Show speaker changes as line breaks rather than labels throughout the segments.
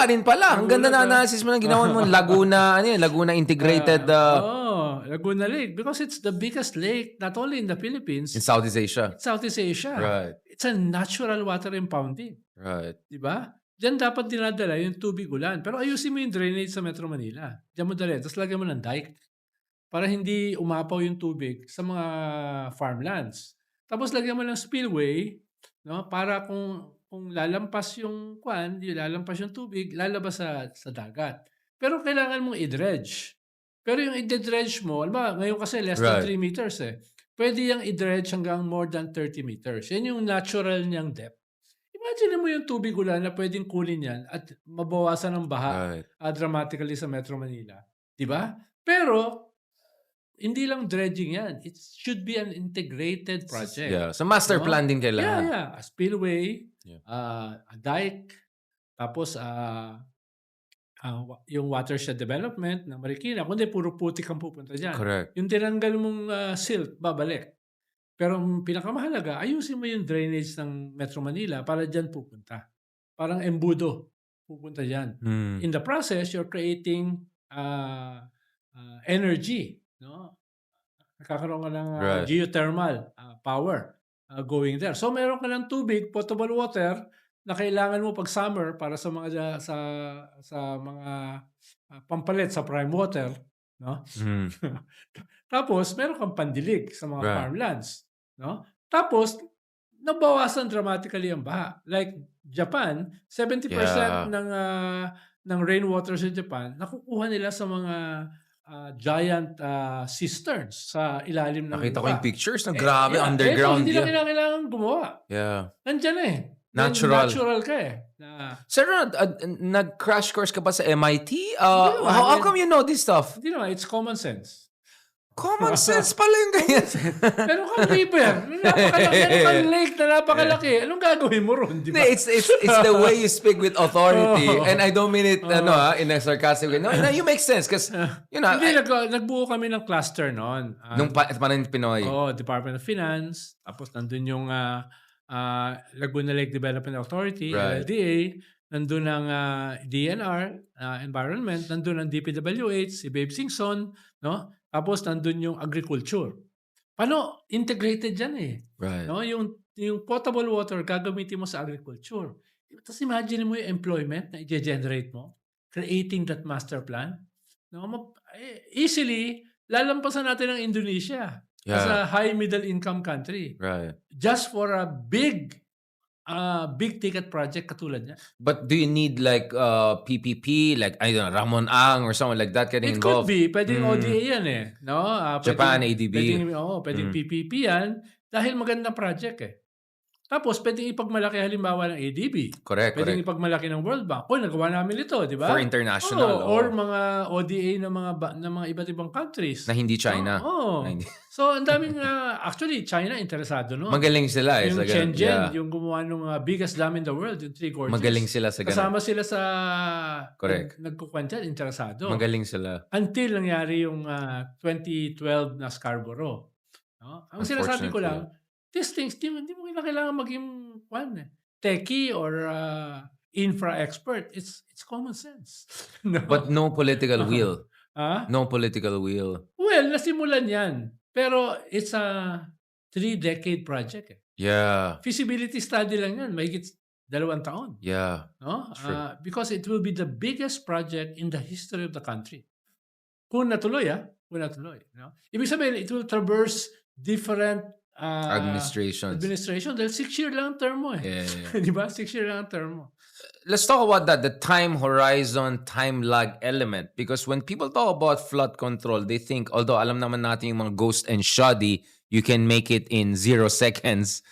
pa rin pala. Ang ganda na
Nagulat
analysis mo ng ginawa mo. Laguna, Laguna Integrated
Laguna Lake, because it's the biggest lake, not only in the Philippines,
in Southeast Asia.
Southeast Asia.
Right.
It's a natural water impounding.
Right.
Di ba? Diyan dapat dinadala yung tubig ulan. Pero ayusin mo yung drainage sa Metro Manila. Diyan mo dali. Tapos lagyan mo ng dike para hindi umapaw yung tubig sa mga farmlands. Tapos lagyan mo ng spillway, no? Para kung lalampas yung lalampas yung tubig, lalabas sa dagat. Pero kailangan mong i-dredge. Pero yung i-dredge mo, ngayon kasi less than 3 meters eh. Pwede yung i-dredge hanggang more than 30 meters. Yan yung natural niyang depth. Imagine mo yung tubig ulan na pwedeng kunin yan at mabawasan ng baha dramatically sa Metro Manila. Di ba? Pero, hindi lang dredging yan. It should be an integrated project.
Yeah. So master plan din kailangan.
Yeah. A spillway, a dike, tapos yung watershed development ng Marikina. Kundi puro putik ang pupunta dyan.
Correct.
Yung tinanggal mong silt, babalik. Pero ang pinakamahalaga, ayusin mo yung drainage ng Metro Manila para dyan pupunta. Parang embudo pupunta dyan. In the process, you're creating energy. No? Nakakaroon ka ng geothermal power going there. So meron ka ng tubig, potable water, na kailangan mo pag summer para sa mga mga pampalit sa prime water. No? Tapos, meron kang pandilig sa mga farmlands. No? Tapos, nabawasan dramatically ang baha. Like Japan, 70% ng rainwater sa Japan, nakukuha nila sa mga giant cisterns sa ilalim ng
Nakita ko
lupa.
yung pictures. Grabe, underground.
Hindi na kailangan gumawa.
Yeah.
Nandiyan eh.
Natural
ka eh.
Sir, nag-crash course ka pa sa MIT? How come you know this stuff?
Hindi naman, it's common sense.
Common sense pala yung ganyan.
Pero kung river, napakang lake na napakalaki, anong gagawin mo ron? Di ba?
It's the way you speak with authority. And I don't mean it in a sarcastic way. No, you make sense because,
Hindi, nagbuo kami ng cluster noon.
Nung parang Pinoy.
Department of Finance. Tapos nandun yung Laguna Lake Development Authority, LLDA. Nandun ang DNR, Environment. Nandun ang DPWH, si Babe Singson. No? Tapos nandun yung agriculture. Paano? Integrated yan eh.
Right.
No? Yung potable water, gagamitin mo sa agriculture. Tapos imagine mo yung employment na i-generate mo, creating that master plan. No? Easily, lalampasan natin ang Indonesia as a high middle income country.
Right.
Just for a big ticket project katulad niya.
But do you need like PPP, like I don't know, Ramon Ang or someone like that getting involved?
It could be. Pwedeng ODA yan eh. No?
Japan, ADB.
Pwedeng PPP yan dahil magandang project eh. Tapos, pwedeng ipagmalaki halimbawa ng ADB.
Correct.
Pwedeng ipagmalaki ng World Bank. Nagawa namin ito, di ba?
For international.
Or mga ODA ng mga iba't ibang countries.
Na hindi China.
So, ang daming, actually, China interesado, no?
Magaling sila.
Yung Shenzhen, yung gumawa ng biggest dam in the world, yung 3 gorges.
Magaling sila sa ganun.
Kasama sila sa...
Correct.
Nagkukwenta, interesado.
Magaling sila.
Until nangyari yung 2012 na Scarborough. No? Ang sinasabi ko lang, these things, hindi mo kailangan maging techie or infra expert. It's common sense. No?
But no political will.
No
political will.
Well, nasimulan yan. Pero it's a 3-decade project.
Yeah.
Feasibility study lang yan. Mahigit 2 taon.
Yeah.
No? Because it will be the biggest project in the history of the country. Kung natuloy, Kung natuloy. No? Ibig sabihin, it will traverse different
administration
dahil 6-year lang ang term mo eh.
Yeah.
Di ba? 6-year lang ang term mo.
Let's talk about that, the time horizon, time lag element. Because when people talk about flood control, they think, although alam naman natin yung mga ghost and shoddy, you can make it in 0 seconds.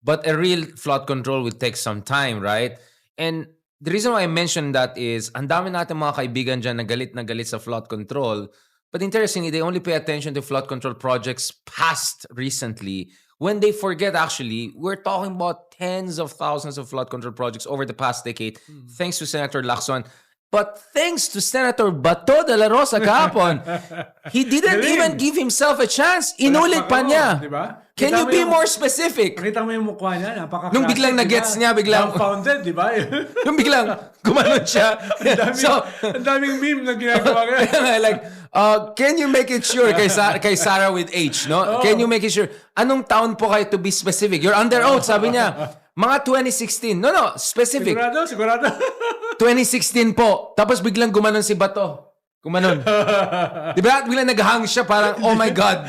But a real flood control would take some time, right? And the reason why I mentioned that is, ang dami natin mga kaibigan dyan na galit sa flood control. But interestingly, they only pay attention to flood control projects passed recently when they forget, actually, we're talking about tens of thousands of flood control projects over the past decade, thanks to Senator Lacson. But thanks to Senator Bato de la Rosa kahapon, he didn't
Galing.
even give himself a chance. Inulit pa niya.
Di ba?
Can
Kita
you
mo
be
yung-
more specific?
Nakita mo yung mukha niya, napaka-classic.
Nung biglang
di ba?
na-gets niya, biglang-
Dumbfounded, di ba?
Yung biglang gumanon siya.
Ang daming meme na ginagawa niya.
like, can you make it sure kay Sarah with H, no? Can you make it sure? Anong taon po kayo to be specific? You're under oath, sabi niya. Mga 2016. No, specific.
Sigurado.
2016 po. Tapos biglang gumanon si Bato. Gumanon. Di ba? Biglang nag-hang siya parang, oh my God,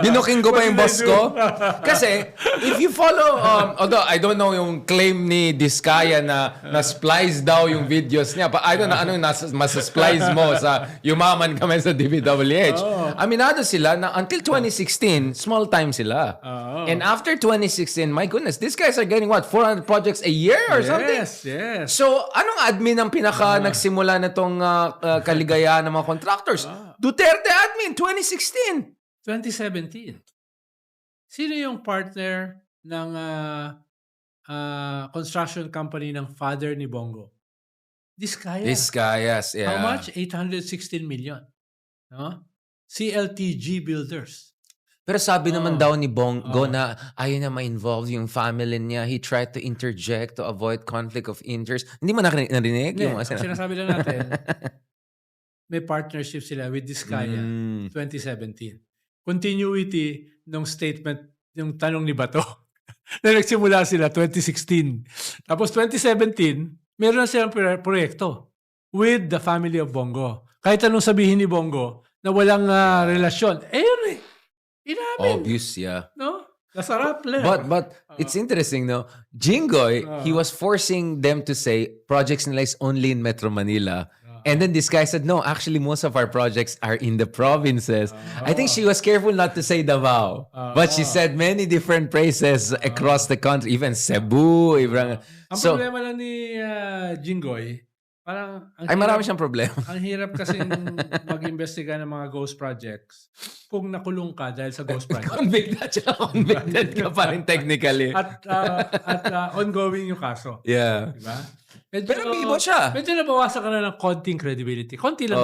binuking ko ba yung boss ko? Kasi, if you follow, although I don't know yung claim ni Diskaya na splice daw yung videos niya. I don't know ano yung mas-splice mo sa yumaman kami sa DPWH. Aminado sila na until 2016, small time sila. And after 2016, my goodness, these guys are getting what? 400 projects a year or something?
Yes.
So, anong admin ang nagsimula na tong kaligayahan ng mga contractors? Duterte admin, 2016.
2017. Sino yung partner ng construction company ng father ni Bongo? Diskaya.
Diskayas, yeah.
How much? 816 million. No? CLTG Builders.
Pero sabi naman daw ni Bongo na ayaw na ma-involve yung family niya. He tried to interject to avoid conflict of interest. Hindi mo narinig?
Hindi,
Yung
ang sinasabi lang natin, may partnership sila with Diskaya 2017. Continuity ng statement, yung tanong ni Bato, na nagsimula sila 2016. Tapos 2017, meron na silang proyekto with the family of Bongo. Kahit anong sabihin ni Bongo na walang relasyon, yun eh. Inamin.
Obvious, yeah.
No? Nasarap lang.
But it's interesting, no? Jinggoy, he was forcing them to say projects nila is only in Metro Manila. And then this guy said, no, actually most of our projects are in the provinces. I think she was careful not to say Davao. But she said many different places across the country, even Cebu.
Ang
So,
problema lang ni Jinggoy, parang
ay marami siyang problema.
ang hirap kasi mag-imbestiga ng mga ghost projects kung nakulong ka dahil sa ghost project.
Convicted ka pa rin technically.
At ongoing yung kaso.
Yeah.
Diba?
Pero bibo siya.
Medyo nabawasan ka na ng konting credibility. Konti lang.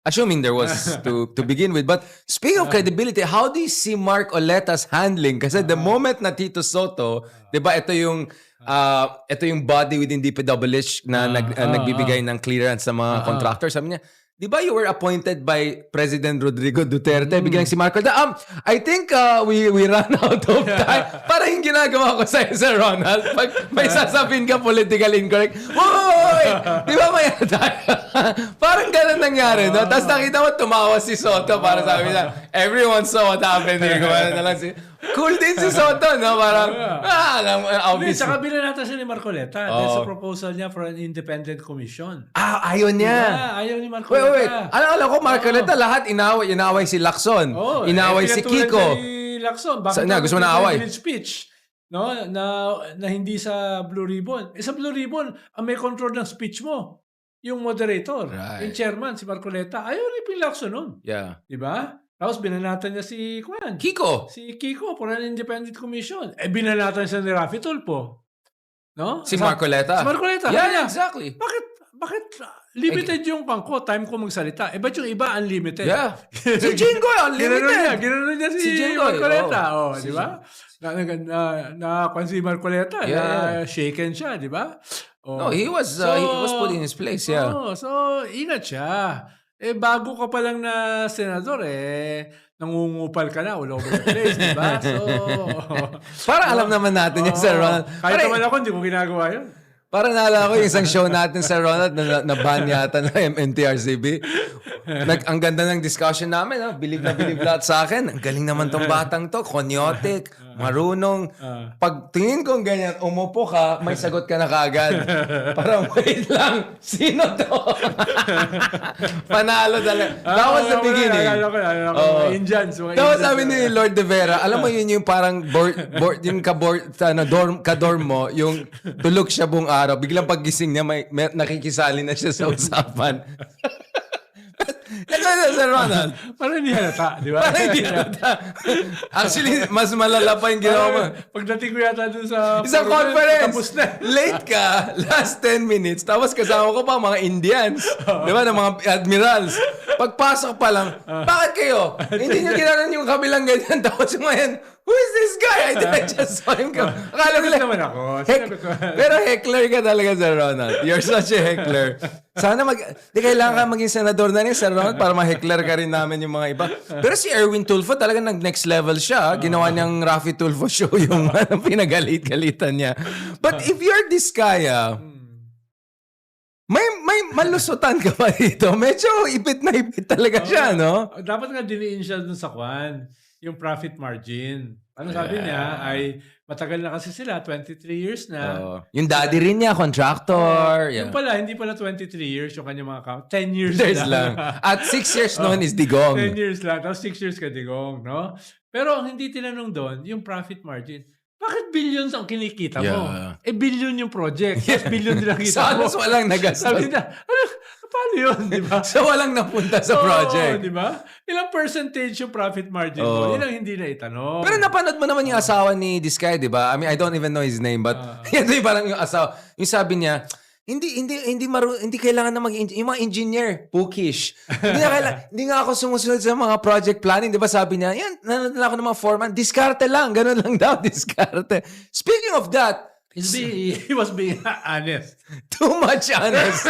Assuming there was to begin with. But speaking of credibility, how do you see Mark Oleta's handling? Kasi the moment na Tito Soto, di ba, ito yung body within DPWH na nagbibigay ng clearance sa mga contractors. Sabi niya, di ba you were appointed by President Rodrigo Duterte? Biglang si Mark Oleta, I think we ran out of time. Parang yung ginagawa ko sa Sir Ronald. Pag may sasabihin ka political incorrect, Hoy! Di ba may tayo? Parang ganun nangyari. No? Tapos nakita mo, tumawa si Soto para sabi niya, everyone saw what happened. Na lang cool din si Soto, no? Parang, obvious.
Saka binanatan siya ni Marcoleta dahil sa proposal niya for an independent commission.
Ayaw niya.
Ayaw ni Marcoleta.
Wait. Alam ko, Marcoleta, lahat inaway si Lacson. Inaway si Kiko.
Si Lacson. Bakit
gusto mo na away?
Speech, no? Na hindi sa Blue Ribbon. Sa Blue Ribbon, ang may control ng speech mo, yung moderator, yung chairman, si Marcoleta. Ayaw ni Ping Lacson nun.
Yeah.
Diba? Tapos binanatan niya si
Kiko.
Si Kiko for an independent commission. Binanatan siya ni Rafi Tulfo. No?
Si Marcoleta.
Si Marcoleta.
Yeah, exactly.
Bakit limited yung pangko? Time ko magsalita. Ba't yung iba unlimited?
Yeah. Si Jinggoy, unlimited.
Ginanon niya si Marcoleta. Di ba? Na si Marcoleta.
Yeah.
Shaken siya, di ba?
No, he was put in his place, yeah.
So, ingat siya. Bago ka pa lang na senador, nangungupal ka na all over the place, di ba? So,
Parang alam naman natin yun, Sir Ronald.
Kahit naman ako, hindi ko ginagawa yun.
Parang naalala ko yung isang show natin, Sir Ronald, na ban yata ng MNTRCB. Ang ganda ng discussion namin. Believe na believe lahat sa akin. Ang galing naman tong batang to. Konyotic, marunong. Pag tingin kong ganyan, umupo ka, may sagot ka na kaagad. Parang, wait lang, sino to? Panalo talaga. That was the beginning.
Mga Indians.
Tapos sabi ni Lord De Vera, alam mo yun yung parang yung kadorm mo, yung tulog siya buong araw. Biglang paggising niya, may nakikisali na siya sa usapan. ganun, Sir Ronald.
Parang hindi halata, di ba?
Parang hindi halata. Actually, mas malala pa yung ginawa mo.
Pagdating ko yata dun sa
Isang
forum,
conference.
tapos na.
Late ka, last 10 minutes. Tapos kasama ko pa mga Indians. Di ba? Ng mga admirals. Pagpasok pa lang, bakit kayo? Hindi nyo ginanon yung kabilang ganyan. Tapos ngayon, who is this guy? I just saw him. Akala
Sinagot
nila,
naman ako. Sinagot ko.
pero heckler ka talaga, Sir Ronald. You're such a heckler. Sana di kailangan ka maging senador na rin, Sir Ronald, para ma-heckler ka rin namin yung mga iba. Pero si Erwin Tulfo talaga nag-next level siya. Ginawa niyang Rafi Tulfo show yung pinagalit-galitan niya. But if you're this kaya, may malusutan ka pa dito. Medyo ipit na ipit talaga siya, no?
Dapat nga diniin siya dun sa kwan, yung profit margin. Ano sabi niya ay matagal na kasi sila, 23 years na.
Yung daddy rin niya, contractor.
Yung pala, hindi pala 23 years yung kanyang mga 10 years
There's
lang.
lang. At 6 years noon is Digong.
10 years lang, tapos 6 years ka digong, no? Pero ang hindi tinanong doon, yung profit margin. Bakit billions ang kinikita mo?
Yeah.
Billion yung project, tapos billion din ang kita mo.
Sa walang nagastos.
Sabi na, paano yun, di ba?
Sa walang napunta sa project.
Oo, di ba? Ilang percentage yung profit margin mo, yun ang hindi na itanong.
Pero napanood mo naman yung asawa ni Diskay, di ba? I mean, I don't even know his name, but ito yung parang yung asawa. Yung sabi niya, hindi kailangan na yung mga engineer, bookish. Hindi nga ako sumusunod sa mga project planning, 'di ba? Sabi niya, yan, nanonood lang ako ng mga foreman, diskarte lang, ganun lang daw, diskarte. Speaking of that,
he was being honest.
too much honest.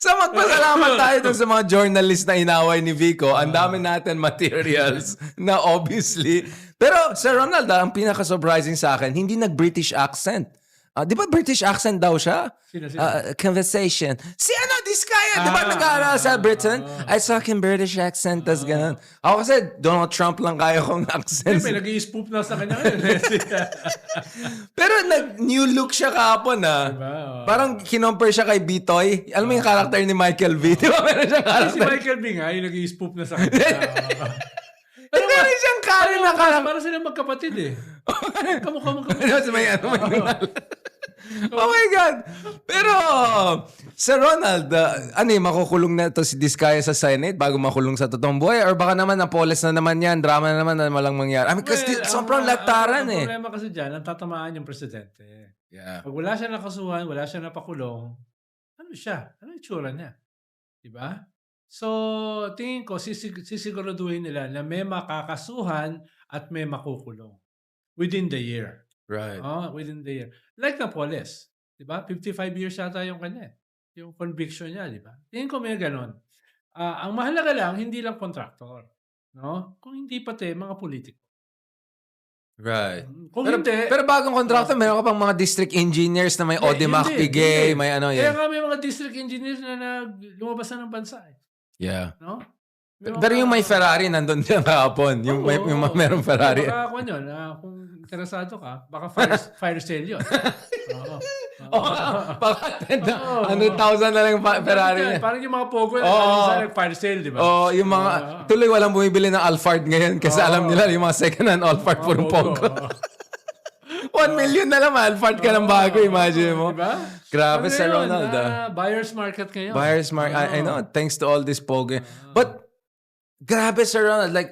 So magpasalamat tayo dun sa mga journalist na inaway ni Vico. Ang dami natin materials na obviously. Pero Sir Ronald, ang pinaka-surprising sa akin, hindi nag-British accent. Di ba British accent daw siya?
Sino?
Conversation. Si Diskaya, di ba nag-aaral sa Britain? I talk in British accent, tas ganun. Ako kasi Donald Trump lang kaya kong accent.
Siyempre, nag-i-spoof na sa kanya.
Pero nag-new look siya kahapon
Diba?
Parang kinompare siya kay Bitoy. Alam mo yung character ni Michael V? Di ba meron siyang
Si
character?
Michael B nga, yung nag-i-spoof na sa kanya.
Meron siyang character na character.
Para sila magkapatid eh. Kamukha.
Oh my God! Pero, Sir Ronald, makukulong na to si Diskaya sa Senate bago makulong sa totoong buhay? Or baka naman napoles na naman yan, drama na naman na walang mangyari? I mean, kasi sobrang lataran
ang
eh.
problema kasi dyan, ang tatamaan yung presidente.
Yeah.
Pag wala siya nakasuhan, wala siya napakulong, ano siya? Ano yung tsura niya? Diba? So, tingin ko, sisiguraduhin nila na may makakasuhan at may makukulong within the year.
Right.
Within the year. Like Napoles. Diba? 55 years yata yung kanya. Yung conviction niya, diba? Tingin ko may ganon. Ang mahalaga lang, hindi lang contractor. No? Kung hindi pati, mga politiko.
Right.
Kung
Pero,
hindi,
pero bagong contractor, meron ka pang mga district engineers na may Audimac Pigay, may ano
Kaya
yan.
nga may mga district engineers na lumabas na ng bansa.
Yeah.
No?
Pero yung may Ferrari, nandun din kahapon. Yung merong Ferrari.
Baka ako yun, kung interesado ka, baka fire sale yun. Oo.
Baka 100,000 na lang yung Ferrari niya.
Parang yung mga Pogo, fire sale, di ba?
Yung mga, tuloy walang bumibili ng Alphard ngayon kasi alam nila yung mga second-hand Alphard puro Pogo. 1 million na lang, Alphard ka ng bago, imagine mo.
Diba?
Grabe, Sir Ronald.
Buyer's market ngayon.
Buyer's market, I know, thanks to all this Pogo. But, grabe, Sir Ronald, like,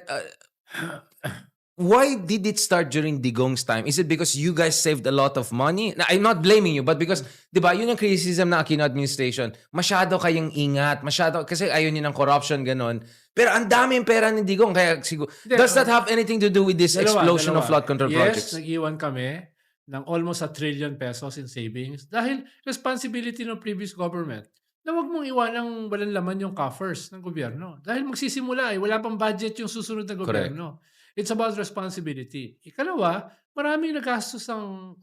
why did it start during Digong's time? Is it because you guys saved a lot of money? Now, I'm not blaming you, but because, di ba, yun yung criticism ng Aquino administration. Masyado kayong ingat, kasi ayaw niyo ng corruption, ganon. Pero ang daming pera ni Digong, kaya siguro, does that have anything to do with this explosion of flood control projects?
Yes, nag-iwan kami ng almost 1 trillion pesos in savings dahil responsibility ng previous government na wag mong iwanang walang laman yung coffers ng gobyerno. Dahil magsisimula wala pang budget yung susunod na gobyerno. It's about responsibility. Ikalawa, maraming nagastos ang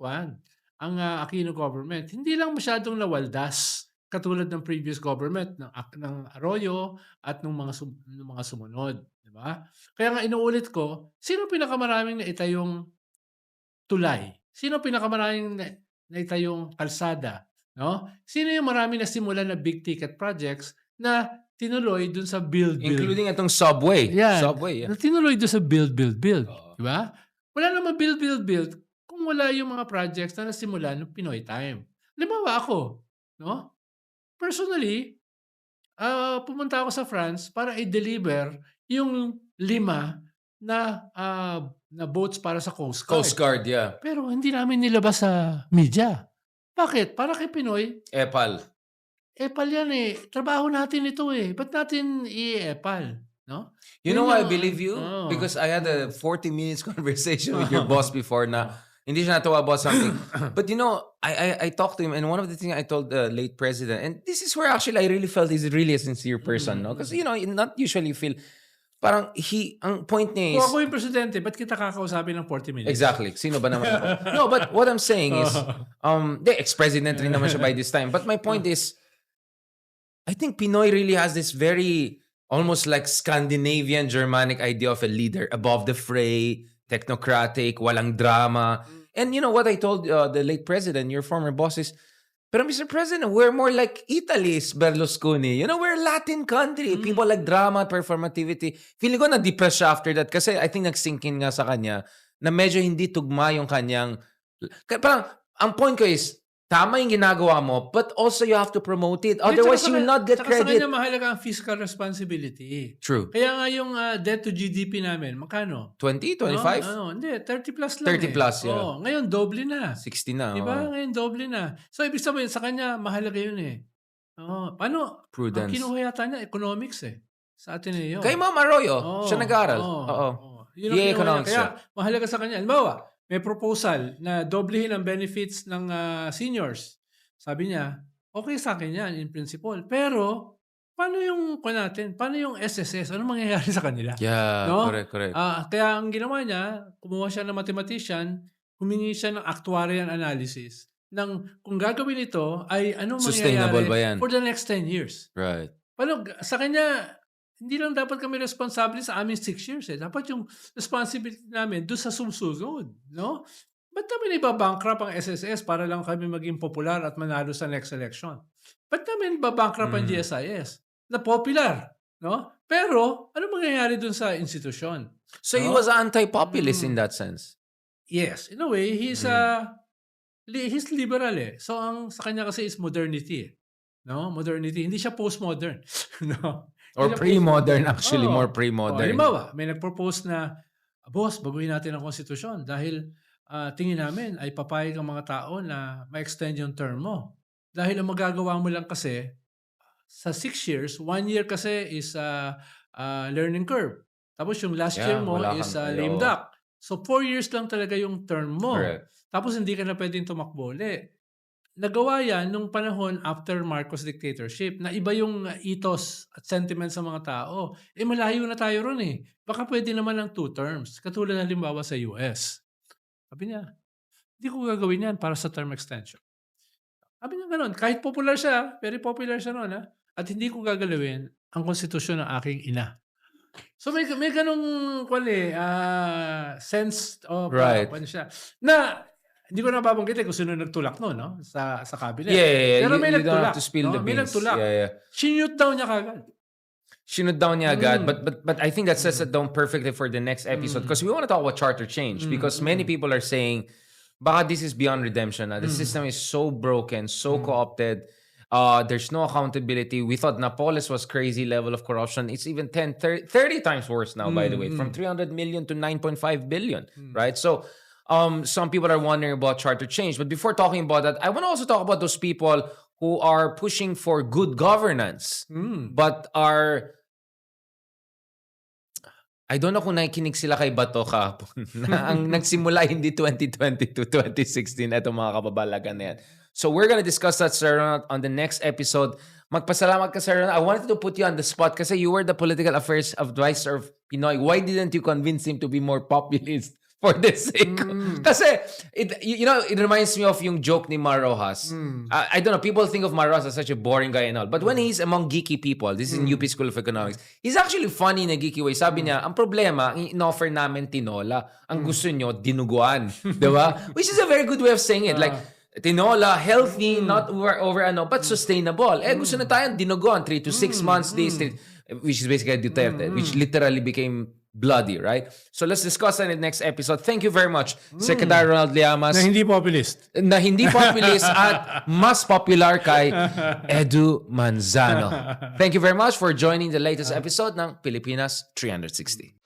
Aquino government. Hindi lang masyadong nawaldas katulad ng previous government ng Arroyo at ng mga sumunod, di ba? Kaya nga inuulit ko, sino pinakamaraming naitayong tulay? Sino pinakamaraming naitayong kalsada, no? Sino yung maraming nasimulan na big ticket projects na tinuloy dun sa build.
Including itong subway.
Yeah.
Subway, yeah.
Na tinuloy dun sa build. Di ba? Wala naman build kung wala yung mga projects na nasimula ng Pinoy time. Halimbawa ako, no? Personally, pumunta ako sa France para i-deliver yung 5 na boats para sa Coast
Coast
Guard.
Guard, yeah.
Pero hindi namin nilabas sa media. Bakit? Para kay Pinoy,
Epal.
epal yan trabaho natin ito ba't natin i-epal, no?
You
Yun
know why I
yung
believe you?
oo.
Because I had a 40 minutes conversation with your boss before na hindi siya natuwa about something. But I talked to him, and one of the things I told the late president, and this is where actually I really felt he's really a sincere person, no? Because, not usually feel, parang ang point niya
Kung
is,
ako yung presidente, ba't kita kakausapin ng 40 minutes?
exactly, sino ba naman ako? No, but what I'm saying is, ex-president rin naman siya by this time. But my point is, I think Pinoy really has this very, almost like Scandinavian Germanic idea of a leader, above the fray, technocratic, walang drama. And you know what I told the late president, your former boss, is, pero Mr. President, we're more like Italy's Berlusconi. We're a Latin country. People like drama, performativity. Feeling ko na-depress siya after that kasi I think nag-sink in nga sa kanya na medyo hindi tugma yung kanyang... Parang, ang point ko is, tama yung ginagawa mo, but also you have to promote it. Otherwise, you will not get
Sa kanya
credit.
mahalaga ang fiscal responsibility.
True.
Kaya nga yung debt to GDP namin, magkano?
20?
No?
25?
Hindi, 30 plus lang
30 plus, yeah.
Oo, ngayon, doble na.
60 na.
Diba?
oo.
Ngayon, doble na. So, ibig sabihin, sa kanya, mahalaga yun Oo. Paano? Ang
Prudence.
kinuha yata niya, economics Sa Ateneo.
Kay Ma'am Arroyo, siya nag-aral. Oo.
Yun ang
Yeah,
kinuha niya.
economics
Kaya, mahalaga sa kanya. Halimbawa, may proposal na doblehin ang benefits ng seniors. Sabi niya, okay sa akin yan in principle. Pero, paano yung natin? Paano yung SSS? Ano mangyayari sa kanila?
Yeah,
No?
correct.
Kaya ang ginawa niya, kumuha siya ng mathematician, humingi siya ng actuarial analysis ng kung gagawin ito ay ano
Sustainable ba yan?
mangyayari for the next 10 years.
Right.
Paano, sa kanya, hindi lang dapat kami responsable sa aming 6 years. Dapat yung responsibility namin doon sa susunod. No? Ba't namin ibabankrupt ang SSS para lang kami maging popular at manalo sa next election? Ba't namin ibabankrupt ang GSIS? Na popular. No? Pero, ano mangyayari dun sa institusyon?
So he
No?
was anti-populist in that sense.
Yes. In a way, he's liberal So, sa kanya kasi is modernity. No? Modernity. Hindi siya postmodern. No?
Or
Hindi siya
pre-modern
postmodern.
actually, more pre-modern.
Halimbawa, may nag-propose na, boss, baguhin natin ang konstitusyon dahil tingin namin ay papayag ang mga tao na ma-extend yung term mo. Dahil ang magagawa mo lang kasi, sa 6 years, 1 year kasi is learning curve. Tapos yung last year mo
wala
is
kang-
lame
oo.
duck. So 4 years lang talaga yung term mo.
Correct.
Tapos hindi ka na pwedeng tumakbo ulit. Nagawa yan nung panahon after Marcos dictatorship na iba yung ethos at sentiment sa mga tao. Malayo na tayo ron Baka pwede naman ng 2 terms. Katulad halimbawa sa US. Sabi niya, hindi ko gagawin yan para sa term extension. Sabi niya ganun, kahit popular siya, very popular siya noon at hindi ko gagalawin ang konstitusyon ng aking ina. So may ganung sense of
Right.
siya. Na hindi ko nababanggit kung sino nagtulak no sa cabinet.
Yeah.
Pero may
You don't
nagtulak.
have to spill the
May
beans.
nagtulak.
Yeah.
Sinute daw niya kagad.
Sinod down niya agad. But I think that sets it down perfectly for the next episode because we want to talk about charter change because many people are saying, baka this is beyond redemption. The system is so broken, so co-opted. There's no accountability. We thought Napoles was crazy level of corruption. It's even 30 times worse now, by the way, from 300 million to 9.5 billion, right? So some people are wondering about charter change. But before talking about that, I want to also talk about those people who are pushing for good governance, but are... I don't know kung nakikinig sila kay Bato kahapon na ang nagsimula hindi 2022, 2016 itong mga kababalagan na yan. So we're gonna discuss that, Sir Ronald, on the next episode. Magpasalamat ka, Sir Ronald. I wanted to put you on the spot kasi you were the political affairs advisor of Pinoy. Why didn't you convince him to be more populist for the sake? Kasi, it reminds me of yung joke ni Mar Rojas. I don't know, people think of Mar Rojas as such a boring guy and all. But when he's among geeky people, this is in UP School of Economics, he's actually funny in a geeky way. Sabi niya, ang problema, in-offer namin tinola. Ang gusto nyo, dinuguan. Diba? Which is a very good way of saying it. Like, tinola, healthy, not over but sustainable. Gusto na tayong dinuguan, 3 to 6 months, days, which is basically Duterte, which literally became bloody, right? So let's discuss that in the next episode. Thank you very much, Secretary Ronald Llamas,
Na hindi populist.
na hindi populist at mas popular kay Edu Manzano. Thank you very much for joining the latest episode ng Pilipinas 360.